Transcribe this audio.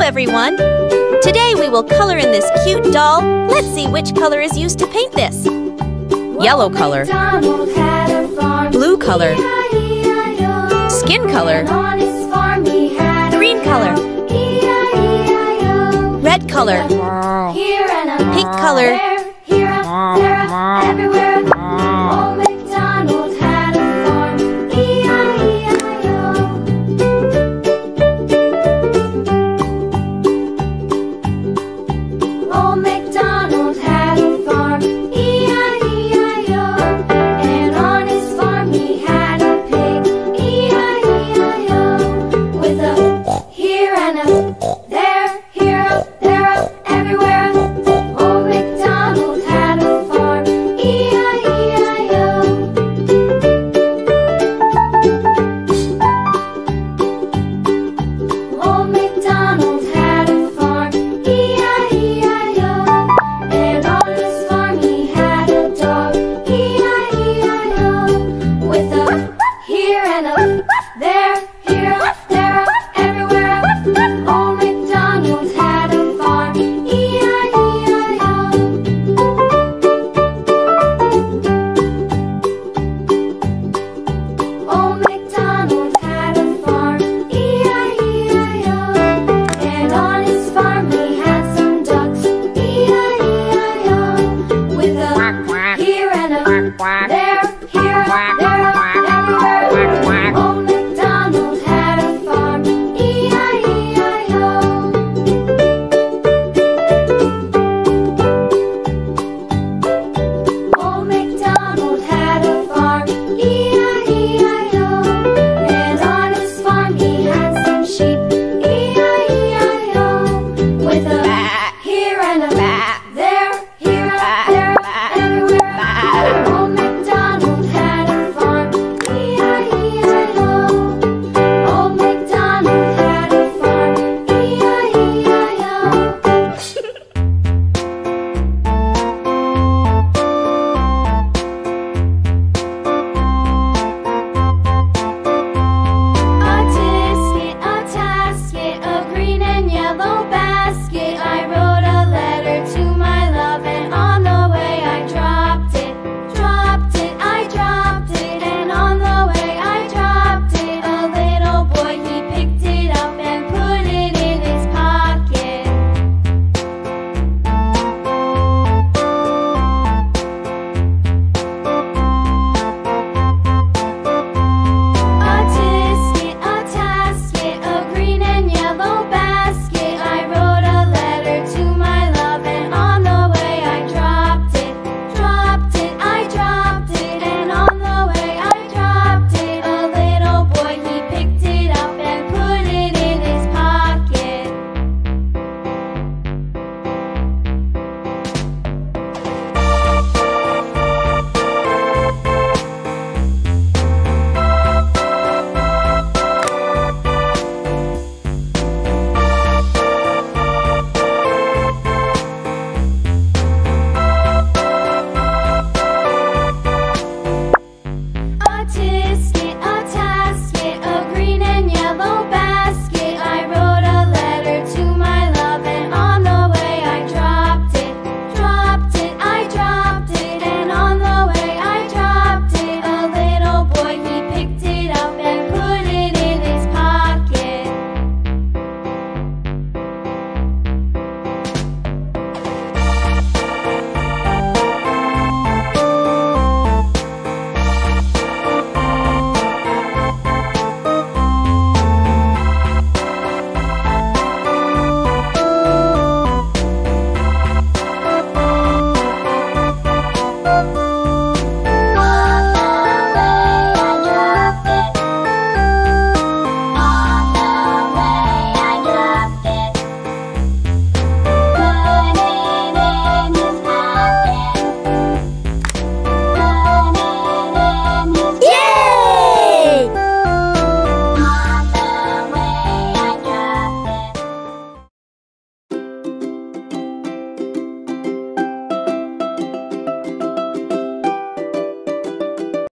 everyone! Today we will color in this cute doll. Let's see which color is used to paint this. Yellow color, blue color, skin color, green color, red color, pink color, everywhere. Old MacDonald had a farm, E-I-E-I-O. Old MacDonald had a farm, E-I-E-I-O. And on his farm he had a pig, E-I-E-I-O. With a here and a